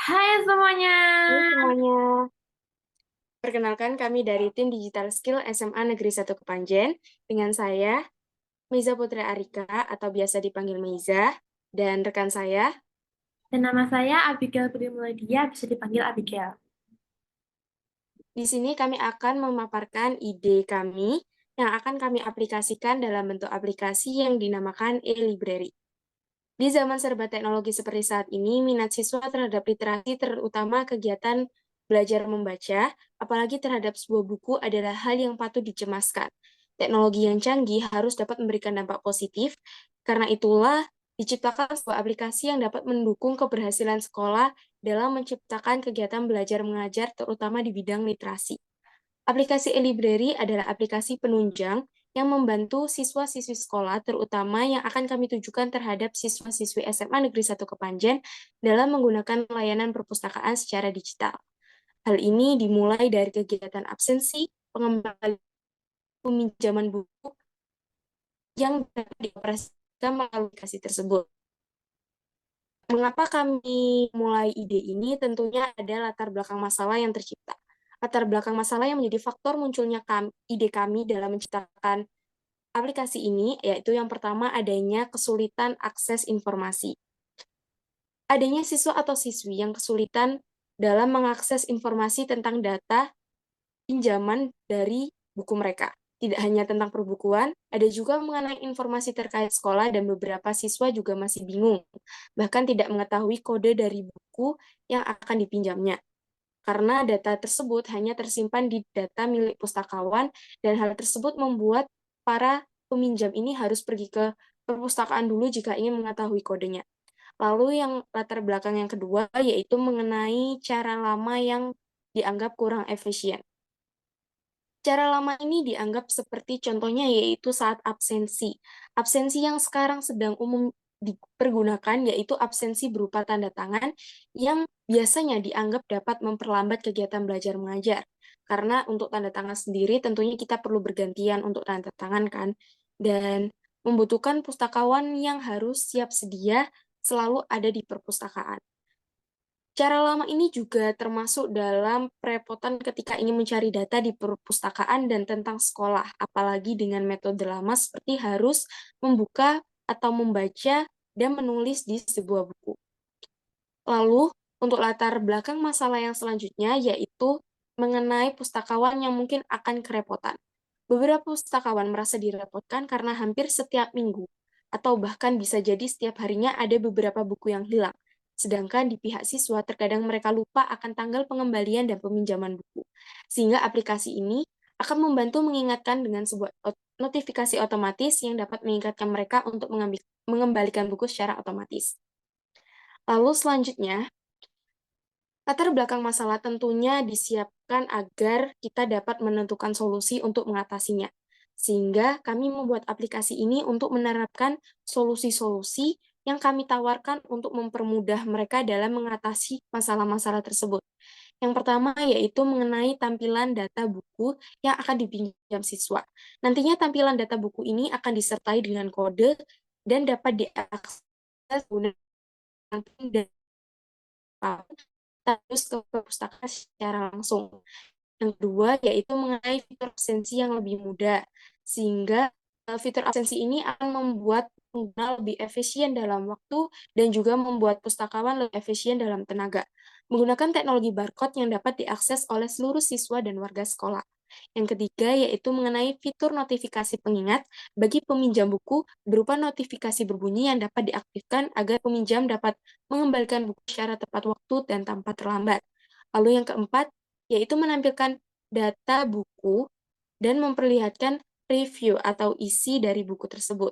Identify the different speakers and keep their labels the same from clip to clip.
Speaker 1: Hai semuanya.
Speaker 2: Halo semuanya, perkenalkan kami dari tim Digital Skill SMA Negeri 1 Kepanjen, dengan saya, Meiza Putri Arika atau biasa dipanggil Meiza, dan rekan saya.
Speaker 1: Dan nama saya Abigail Primulaidia, bisa dipanggil Abigail.
Speaker 2: Di sini kami akan memaparkan ide kami yang akan kami aplikasikan dalam bentuk aplikasi yang dinamakan e-library. Di zaman serba teknologi seperti saat ini, minat siswa terhadap literasi, terutama kegiatan belajar membaca, apalagi terhadap sebuah buku adalah hal yang patut dicemaskan. Teknologi yang canggih harus dapat memberikan dampak positif, karena itulah diciptakan sebuah aplikasi yang dapat mendukung keberhasilan sekolah dalam menciptakan kegiatan belajar mengajar, terutama di bidang literasi. Aplikasi e-library adalah aplikasi penunjang yang membantu siswa-siswi sekolah, terutama yang akan kami tujukan terhadap siswa-siswi SMA Negeri 1 Kepanjen dalam menggunakan layanan perpustakaan secara digital. Hal ini dimulai dari kegiatan absensi, pengembalian peminjaman buku yang dapat dioperasikan melalui aplikasi tersebut. Mengapa kami mulai ide ini? Tentunya ada latar belakang masalah yang tercipta. Latar belakang masalah yang menjadi faktor munculnya ide kami dalam menciptakan aplikasi ini, yaitu yang pertama adanya kesulitan akses informasi. Adanya siswa atau siswi yang kesulitan dalam mengakses informasi tentang data pinjaman dari buku mereka. Tidak hanya tentang perbukuan, ada juga mengenai informasi terkait sekolah dan beberapa siswa juga masih bingung, bahkan tidak mengetahui kode dari buku yang akan dipinjamnya. Karena data tersebut hanya tersimpan di data milik pustakawan dan hal tersebut membuat para peminjam ini harus pergi ke perpustakaan dulu jika ingin mengetahui kodenya. Lalu yang latar belakang yang kedua yaitu mengenai cara lama yang dianggap kurang efisien. Cara lama ini dianggap seperti contohnya yaitu saat absensi. Absensi yang sekarang sedang umum dipergunakan yaitu absensi berupa tanda tangan yang biasanya dianggap dapat memperlambat kegiatan belajar mengajar. Karena untuk tanda tangan sendiri tentunya kita perlu bergantian untuk tanda tangan kan. Dan membutuhkan pustakawan yang harus siap sedia selalu ada di perpustakaan. Cara lama ini juga termasuk dalam perepotan ketika ingin mencari data di perpustakaan dan tentang sekolah, apalagi dengan metode lama seperti harus membuka atau membaca dan menulis di sebuah buku. Lalu, untuk latar belakang masalah yang selanjutnya yaitu mengenai pustakawan yang mungkin akan kerepotan. Beberapa pustakawan merasa direpotkan karena hampir setiap minggu, atau bahkan bisa jadi setiap harinya ada beberapa buku yang hilang. Sedangkan di pihak siswa, terkadang mereka lupa akan tanggal pengembalian dan peminjaman buku. Sehingga aplikasi ini akan membantu mengingatkan dengan sebuah notifikasi otomatis yang dapat mengingatkan mereka untuk mengembalikan buku secara otomatis. Lalu selanjutnya, latar belakang masalah tentunya disiapkan agar kita dapat menentukan solusi untuk mengatasinya. Sehingga kami membuat aplikasi ini untuk menerapkan solusi-solusi yang kami tawarkan untuk mempermudah mereka dalam mengatasi masalah-masalah tersebut. Yang pertama yaitu mengenai tampilan data buku yang akan dipinjam siswa. Nantinya tampilan data buku ini akan disertai dengan kode dan dapat diakses guna dan terus ke perpustakaan secara langsung. Yang kedua, yaitu mengenai fitur absensi yang lebih mudah, sehingga fitur absensi ini akan membuat pengguna lebih efisien dalam waktu dan juga membuat pustakawan lebih efisien dalam tenaga. Menggunakan teknologi barcode yang dapat diakses oleh seluruh siswa dan warga sekolah. Yang ketiga, yaitu mengenai fitur notifikasi pengingat bagi peminjam buku berupa notifikasi berbunyi yang dapat diaktifkan agar peminjam dapat mengembalikan buku secara tepat waktu dan tanpa terlambat. Lalu yang keempat, yaitu menampilkan data buku dan memperlihatkan review atau isi dari buku tersebut,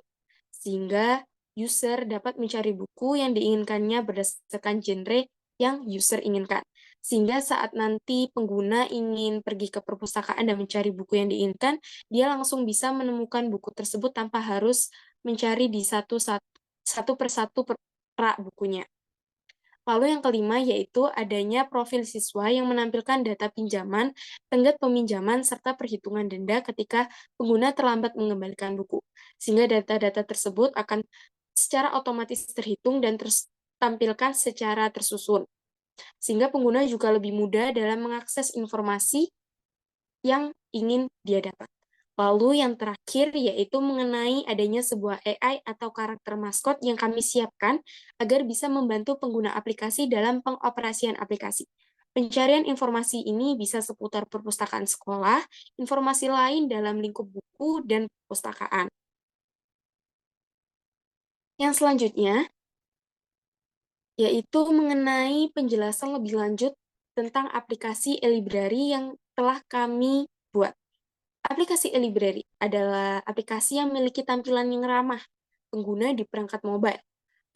Speaker 2: sehingga user dapat mencari buku yang diinginkannya berdasarkan genre yang user inginkan. Sehingga saat nanti pengguna ingin pergi ke perpustakaan dan mencari buku yang diinginkan, dia langsung bisa menemukan buku tersebut tanpa harus mencari di satu persatu rak bukunya. Lalu yang kelima yaitu adanya profil siswa yang menampilkan data pinjaman, tenggat peminjaman, serta perhitungan denda ketika pengguna terlambat mengembalikan buku. Sehingga data-data tersebut akan secara otomatis terhitung dan tampilkan secara tersusun. sehingga pengguna juga lebih mudah dalam mengakses informasi yang ingin dia dapat. Lalu yang terakhir yaitu mengenai adanya sebuah AI atau karakter maskot yang kami siapkan agar bisa membantu pengguna aplikasi dalam pengoperasian aplikasi. Pencarian informasi ini bisa seputar perpustakaan sekolah, informasi lain dalam lingkup buku, dan perpustakaan. Yang selanjutnya, yaitu mengenai penjelasan lebih lanjut tentang aplikasi e-library yang telah kami buat. Aplikasi e-library adalah aplikasi yang memiliki tampilan yang ramah pengguna di perangkat mobile.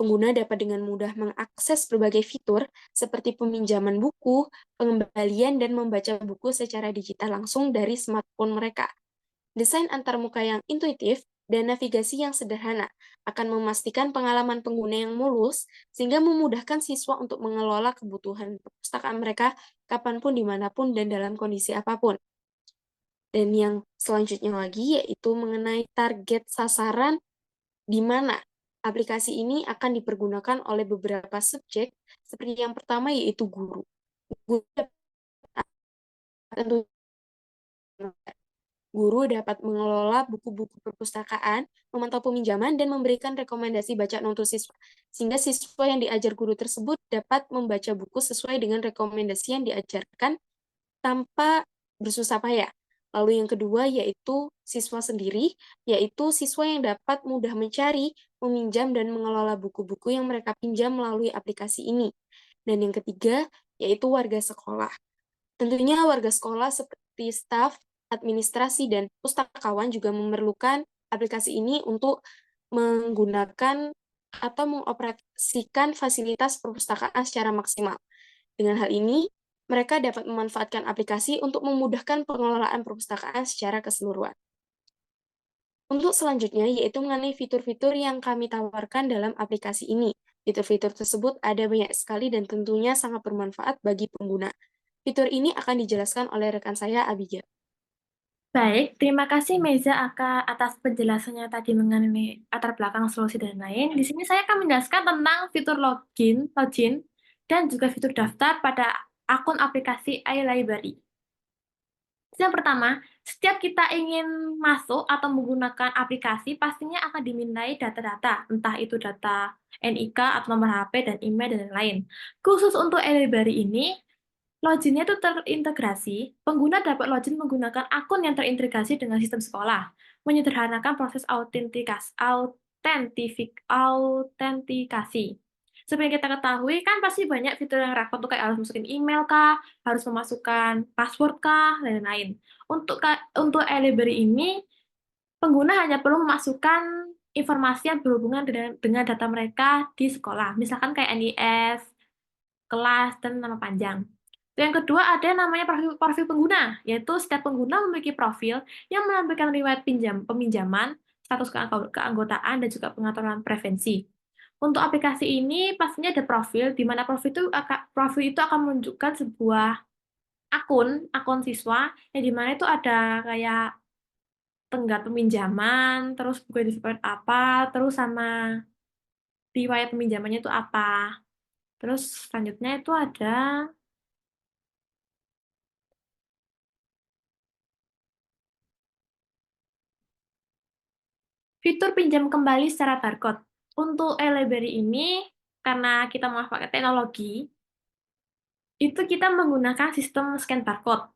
Speaker 2: Pengguna dapat dengan mudah mengakses berbagai fitur seperti peminjaman buku, pengembalian, dan membaca buku secara digital langsung dari smartphone mereka. Desain antarmuka yang intuitif dan navigasi yang sederhana akan memastikan pengalaman pengguna yang mulus, sehingga memudahkan siswa untuk mengelola kebutuhan perpustakaan mereka kapanpun, dimanapun, dan dalam kondisi apapun. Dan yang selanjutnya lagi yaitu mengenai target sasaran, di mana aplikasi ini akan dipergunakan oleh beberapa subjek, seperti yang pertama yaitu guru. Guru tentu Guru dapat mengelola buku-buku perpustakaan, memantau peminjaman, dan memberikan rekomendasi bacaan untuk siswa, sehingga siswa yang diajar guru tersebut dapat membaca buku sesuai dengan rekomendasi yang diajarkan tanpa bersusah payah. Lalu yang kedua yaitu siswa sendiri, yaitu siswa yang dapat mudah mencari, meminjam, dan mengelola buku-buku yang mereka pinjam melalui aplikasi ini. Dan yang ketiga yaitu warga sekolah. Tentunya warga sekolah seperti staf, administrasi, dan pustakawan juga memerlukan aplikasi ini untuk menggunakan atau mengoperasikan fasilitas perpustakaan secara maksimal. Dengan hal ini, mereka dapat memanfaatkan aplikasi untuk memudahkan pengelolaan perpustakaan secara keseluruhan. Untuk selanjutnya, yaitu mengenai fitur-fitur yang kami tawarkan dalam aplikasi ini. Fitur-fitur tersebut ada banyak sekali dan tentunya sangat bermanfaat bagi pengguna. Fitur ini akan dijelaskan oleh rekan saya, Abigail.
Speaker 1: Baik, terima kasih Meza atas penjelasannya tadi mengenai latar belakang solusi dan lain. Di sini saya akan menjelaskan tentang fitur login, dan juga fitur daftar pada akun aplikasi iLibrary. Yang pertama, setiap kita ingin masuk atau menggunakan aplikasi, pastinya akan dimintai data-data, entah itu data NIK atau nomor HP dan email dan lain-lain. Khusus untuk iLibrary ini, loginnya itu terintegrasi, pengguna dapat login menggunakan akun yang terintegrasi dengan sistem sekolah, menyederhanakan proses autentikasi. Seperti yang kita ketahui, kan pasti banyak fitur yang repot tuh, kayak harus masukin email kah, harus memasukkan password kah, dan lain-lain. Untuk e-library ini, pengguna hanya perlu memasukkan informasi yang berhubungan dengan data mereka di sekolah, misalkan kayak NIS, kelas, dan nama panjang. Yang kedua, ada yang namanya profil pengguna, yaitu setiap pengguna memiliki profil yang menampilkan riwayat peminjaman, status keanggotaan, dan juga pengaturan preferensi. Untuk aplikasi ini, pastinya ada profil, di mana profil itu akan menunjukkan sebuah akun siswa, yang di mana itu ada kayak tenggat peminjaman, terus buku yang seperti apa, terus sama riwayat peminjamannya itu apa. Terus selanjutnya itu ada fitur pinjam kembali secara barcode. Untuk e-library ini, karena kita memanfaatkan teknologi, itu kita menggunakan sistem scan barcode.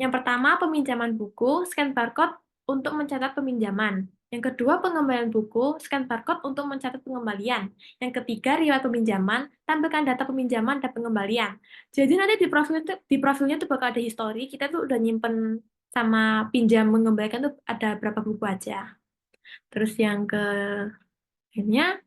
Speaker 1: Yang pertama, peminjaman buku, scan barcode untuk mencatat peminjaman. Yang kedua, pengembalian buku, scan barcode untuk mencatat pengembalian. Yang ketiga, riwayat peminjaman, tampilkan data peminjaman dan pengembalian. Jadi nanti di profilnya tuh bakal ada history, kita tuh udah nyimpen sama pinjam mengembalikan tuh ada berapa buku aja. Terus yang akhirnya,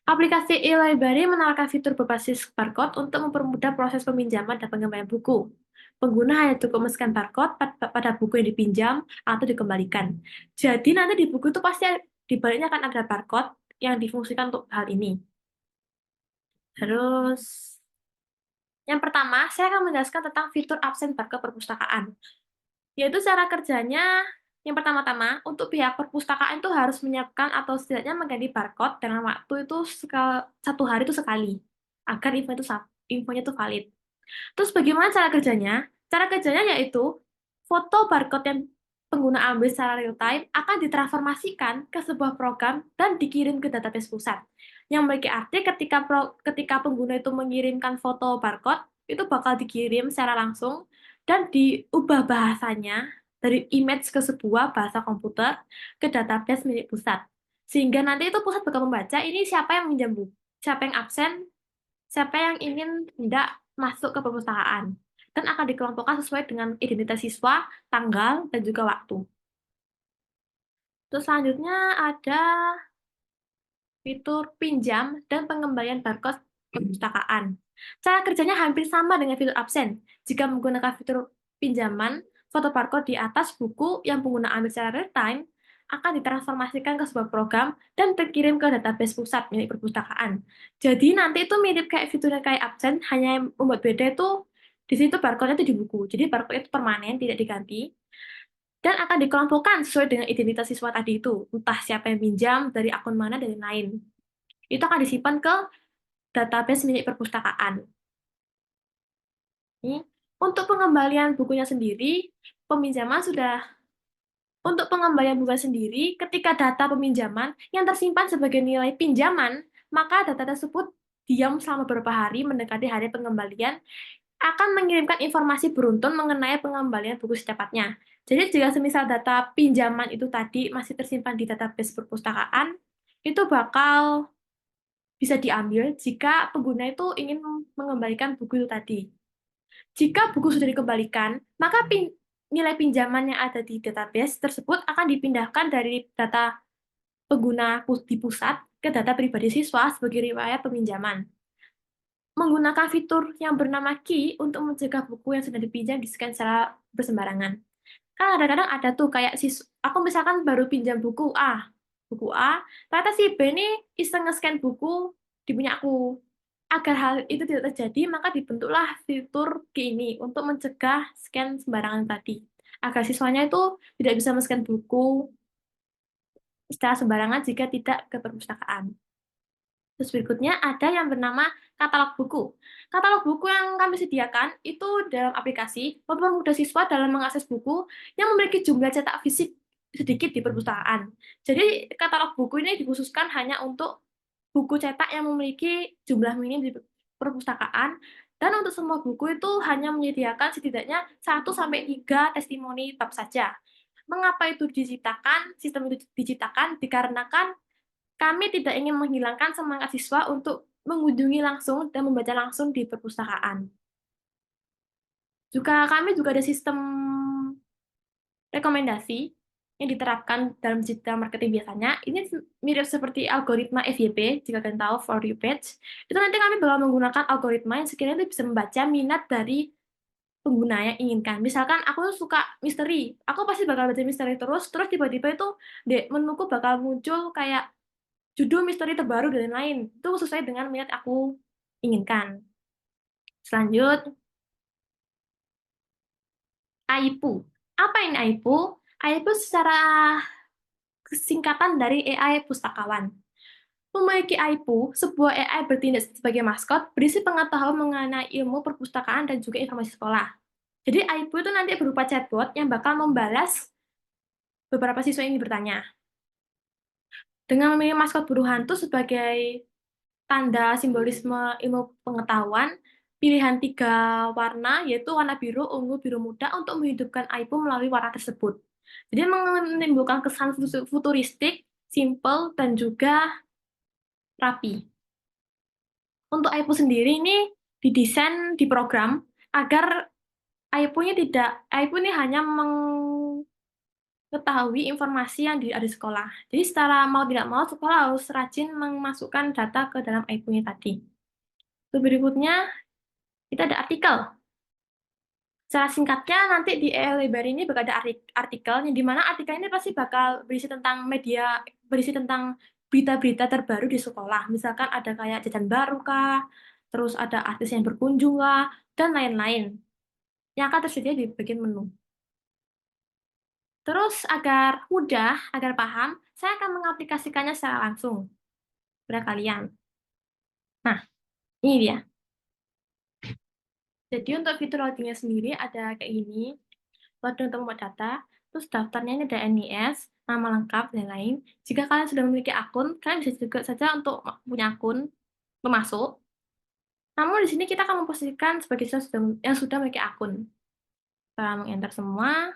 Speaker 1: aplikasi e-library menawarkan fitur berbasis barcode untuk mempermudah proses peminjaman dan pengembalian buku. Pengguna hanya cukup men-scan barcode pada buku yang dipinjam atau dikembalikan. Jadi nanti di buku itu pasti di baliknya akan ada barcode yang difungsikan untuk hal ini. Terus, yang pertama, saya akan menjelaskan tentang fitur absen barcode perpustakaan. Yaitu cara kerjanya, yang pertama-tama, untuk pihak perpustakaan itu harus menyiapkan atau setidaknya mengganti barcode dengan waktu itu 1 hari itu sekali, agar event itu infonya itu valid. Terus bagaimana cara kerjanya? Cara kerjanya yaitu foto barcode yang pengguna ambil secara real time akan ditransformasikan ke sebuah program dan dikirim ke database pusat. Yang memiliki arti ketika pengguna itu mengirimkan foto barcode, itu bakal dikirim secara langsung dan diubah bahasanya dari image ke sebuah bahasa komputer ke database milik pusat. Sehingga nanti itu pusat bakal membaca ini siapa yang minjam buku, siapa yang absen, siapa yang ingin hendak masuk ke perpustakaan, dan akan dikelompokkan sesuai dengan identitas siswa, tanggal, dan juga waktu. Terus selanjutnya ada fitur pinjam dan pengembalian barcode perpustakaan. Cara kerjanya hampir sama dengan fitur absen. Jika menggunakan fitur pinjaman, foto barcode di atas buku yang pengguna ambil secara real time akan ditransformasikan ke sebuah program dan terkirim ke database pusat milik perpustakaan. Jadi nanti itu mirip kayak fiturnya kayak absen, hanya yang membuat beda itu di situ barcode-nya itu di buku. Jadi barcode itu permanen, tidak diganti dan akan dikelompokkan sesuai dengan identitas siswa tadi itu. Entah siapa yang pinjam, dari akun mana, dan lain-lain. Itu akan disimpan ke database milik perpustakaan. Ini. Untuk pengembalian bukunya sendiri, peminjaman sudah untuk pengembalian buku sendiri, ketika data peminjaman yang tersimpan sebagai nilai pinjaman, maka data tersebut diam selama beberapa hari mendekati hari pengembalian akan mengirimkan informasi beruntun mengenai pengembalian buku secepatnya. Jadi jika semisal data pinjaman itu tadi masih tersimpan di database perpustakaan, itu bakal bisa diambil jika pengguna itu ingin mengembalikan buku itu tadi. Jika buku sudah dikembalikan, maka nilai pinjaman yang ada di database tersebut akan dipindahkan dari data pengguna di pusat ke data pribadi siswa sebagai riwayat peminjaman. Menggunakan fitur yang bernama key untuk mencegah buku yang sudah dipinjam di-scan secara bersembarangan. Kan kadang-kadang ada tuh kayak aku misalkan baru pinjam buku A, ternyata si B ini iseng nge-scan buku di punya aku. Agar hal itu tidak terjadi, maka dibentuklah fitur key ini untuk mencegah scan sembarangan tadi. Agar siswanya itu tidak bisa men-scan buku secara sembarangan jika tidak ke perpustakaan. Terus berikutnya ada yang bernama katalog buku. Katalog buku yang kami sediakan itu dalam aplikasi mempermudah siswa dalam mengakses buku yang memiliki jumlah cetak fisik sedikit di perpustakaan. Jadi katalog buku ini dikhususkan hanya untuk buku cetak yang memiliki jumlah minim di perpustakaan dan untuk semua buku itu hanya menyediakan setidaknya 1 sampai 3 testimoni bab saja. Mengapa itu diciptakan? Sistem itu diciptakan dikarenakan kami tidak ingin menghilangkan semangat siswa untuk mengunjungi langsung dan membaca langsung di perpustakaan. Kami juga ada sistem rekomendasi yang diterapkan dalam digital marketing biasanya. Ini mirip seperti algoritma FYP, jika kalian tahu, for you page. Itu nanti kami bakal menggunakan algoritma yang sekiranya itu bisa membaca minat dari pengguna yang inginkan. Misalkan aku suka misteri, aku pasti bakal baca misteri terus tiba-tiba itu di menuku bakal muncul kayak judul misteri terbaru dan lain-lain. Itu sesuai dengan minat aku inginkan. Selanjut, AIPU. Apa ini AIPU? AIPU secara singkatan dari AI Pustakawan. Memiliki AIPU, sebuah AI bertindak sebagai maskot, berisi pengetahuan mengenai ilmu perpustakaan dan juga informasi sekolah. Jadi AIPU itu nanti berupa chatbot yang bakal membalas beberapa siswa yang bertanya. Dengan memilih maskot burung hantu sebagai tanda simbolisme ilmu pengetahuan, pilihan 3 warna, yaitu warna biru, ungu, biru muda, untuk menghidupkan AIPU melalui warna tersebut. Jadi menimbulkan kesan futuristik, simple, dan juga rapi. Untuk AIPU sendiri ini didesain, diprogram, agar AIPU ini hanya mengetahui informasi yang ada di sekolah. Jadi secara mau tidak mau, sekolah harus rajin memasukkan data ke dalam AIPU-nya tadi. Berikutnya, kita ada artikel. Secara singkatnya, nanti di e-library ini bakal ada artikel, di mana artikel ini pasti bakal berisi tentang berisi tentang berita-berita terbaru di sekolah. Misalkan ada kayak jajan baru kah, terus ada artis yang berkunjung kah, dan lain-lain. Yang akan tersedia di bagian menu. Terus agar mudah, agar paham, saya akan mengaplikasikannya secara langsung kepada kalian. Nah, ini dia. Jadi untuk fitur loadingnya sendiri ada kayak gini, loading untuk membuat data, terus daftarnya ini ada NIS, nama lengkap, dan lain-lain. Jika kalian sudah memiliki akun, kalian bisa juga saja untuk punya akun, memasuk. Namun di sini kita akan memposisikan sebagai yang sudah memiliki akun. Kita mengenter semua,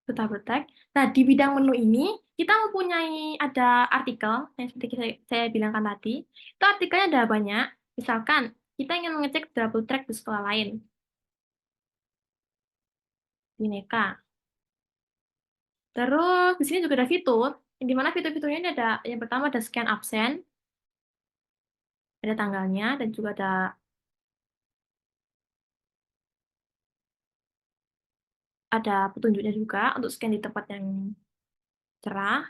Speaker 1: double tag. Nah, di bidang menu ini, kita mempunyai ada artikel, yang seperti saya bilangkan tadi. Itu artikelnya ada banyak. Misalkan, kita ingin mengecek double track di sekolah lain. Bineka. Terus, di sini juga ada fitur, di mana fitur-fiturnya ini ada, yang pertama ada scan absen, ada tanggalnya, dan juga ada petunjuknya juga untuk scan di tempat yang cerah.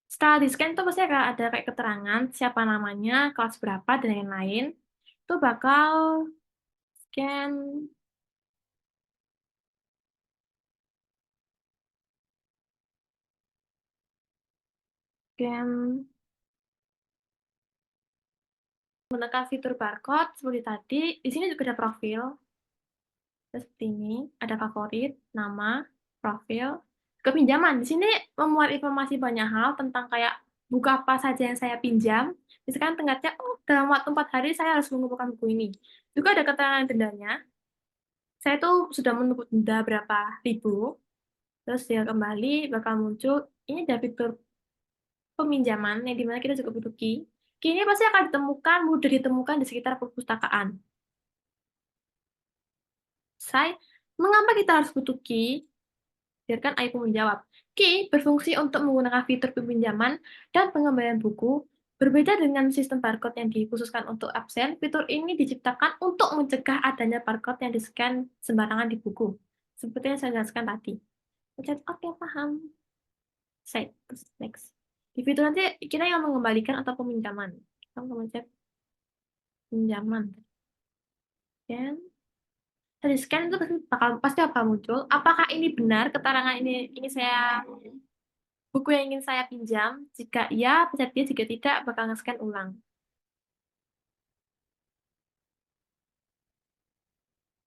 Speaker 1: Setelah di scan itu pasti ada kayak keterangan siapa namanya, kelas berapa, dan lain-lain. Itu bakal scan scan menggunakan fitur barcode seperti tadi. Di sini juga ada profil seperti ini, ada favorit, nama, profil, kepinjaman. Di sini memuat informasi banyak hal tentang kayak buku apa saja yang saya pinjam. Misalkan tenggatnya, oh dalam waktu 4 hari saya harus mengumpulkan buku ini. Juga ada keterangan dendanya. Saya tuh sudah menuntut denda berapa ribu, terus dia kembali bakal muncul. Ini ada fitur peminjaman yang dimana kita juga butuh key. Key ini pasti akan ditemukan, mudah ditemukan di sekitar perpustakaan. Mengapa kita harus butuh key? Biarkan aku menjawab. Key berfungsi untuk menggunakan fitur peminjaman dan pengembalian buku. Berbeda dengan sistem barcode yang dikhususkan untuk absen, fitur ini diciptakan untuk mencegah adanya barcode yang di-scan sembarangan di buku. Seperti yang saya jelaskan tadi. Pencet, oke, paham. Save, terus next. Di fitur nanti kita yang mengembalikan atau peminjaman. Kita mencet pinjaman. Dan dari scan itu pasti bakal muncul. Apakah ini benar keterangan ini saya buku yang ingin saya pinjam? Jika iya, pencet dia. Jika tidak, bakal nge-scan ulang.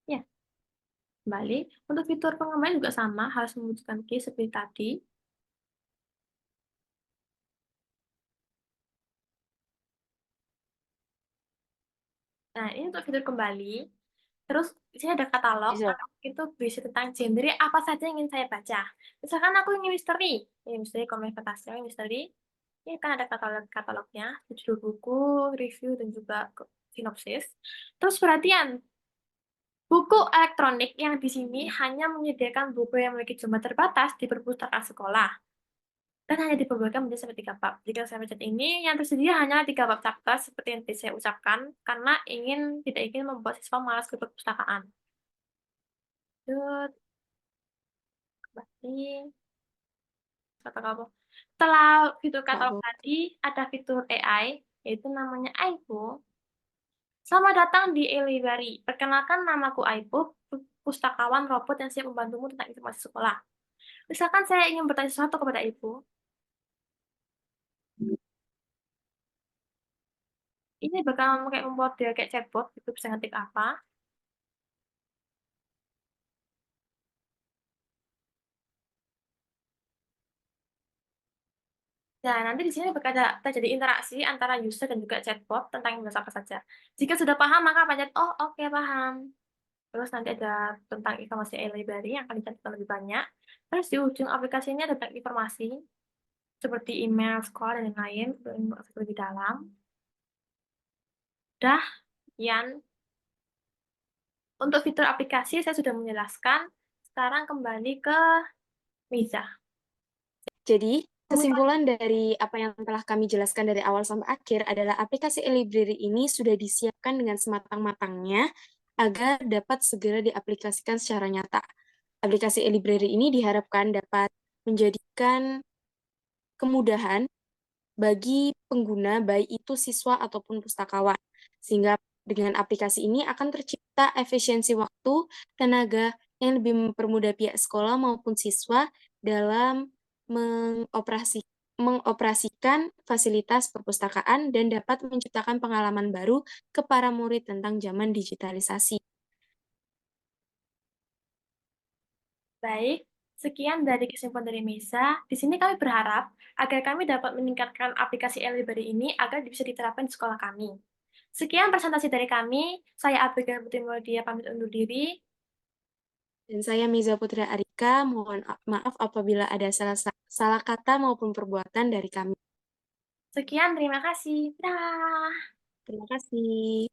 Speaker 1: Ya, kembali. Untuk fitur pengembalian juga sama, harus membutuhkan key seperti tadi. Nah, ini untuk fitur kembali. Terus di sini ada katalog.
Speaker 2: Bisa.
Speaker 1: Katalog itu berisi tentang genre apa saja yang ingin saya baca. Misalkan aku ingin misteri, ini misteri, komik fantasi, misteri. Ini kan ada katalognya, judul buku, review, dan juga sinopsis. Terus perhatian, buku elektronik yang di sini hanya menyediakan buku yang memiliki jumlah terbatas di perpustakaan sekolah. Dan hanya diperbolehkan menjadi sampai 3 bab. Jika saya baca ini, yang tersedia hanya 3 bab chapter seperti yang tadi saya ucapkan, karena tidak ingin membuat siswa malas ke perpustakaan. Lanjut, kembali. Setelah fitur katalog tadi, ada fitur AI, yaitu namanya Aipu. Selamat datang di e-library. Perkenalkan, namaku Aipu, pustakawan robot yang siap membantumu tentang informasi sekolah. Misalkan saya ingin bertanya sesuatu kepada Ibu, ini bakal kayak membuat dia kayak chatbot, itu bisa ngetik apa. Nah, nanti di sini bakal ada terjadi interaksi antara user dan juga chatbot tentang informasi apa saja. Jika sudah paham, maka pencet, oh oke, paham. Terus nanti ada tentang informasi e-library yang akan dicatat lebih banyak. Terus di ujung aplikasi ini ada informasi seperti email, sekolah, dan lain-lain untuk lebih dalam. Dah, Yan. Untuk fitur aplikasi saya sudah menjelaskan. Sekarang kembali ke Miza.
Speaker 2: Jadi, kesimpulan dari apa yang telah kami jelaskan dari awal sampai akhir adalah aplikasi e-library ini sudah disiapkan dengan sematang-matangnya agar dapat segera diaplikasikan secara nyata. Aplikasi e-library ini diharapkan dapat menjadikan kemudahan bagi pengguna, baik itu siswa ataupun pustakawan. Sehingga dengan aplikasi ini akan tercipta efisiensi waktu, tenaga yang lebih mempermudah pihak sekolah maupun siswa dalam mengoperasikan mengoperasikan fasilitas perpustakaan dan dapat menciptakan pengalaman baru ke para murid tentang zaman digitalisasi.
Speaker 1: Baik, sekian dari kesimpulan dari Mesa. Di sini kami berharap agar kami dapat meningkatkan aplikasi e-library ini agar bisa diterapkan di sekolah kami. Sekian presentasi dari kami. Saya Abigail Putri Maudia pamit undur diri.
Speaker 2: Dan saya Miza Putri Arika, mohon maaf apabila ada salah kata maupun perbuatan dari kami.
Speaker 1: Sekian, terima kasih. Dah.
Speaker 2: Terima kasih.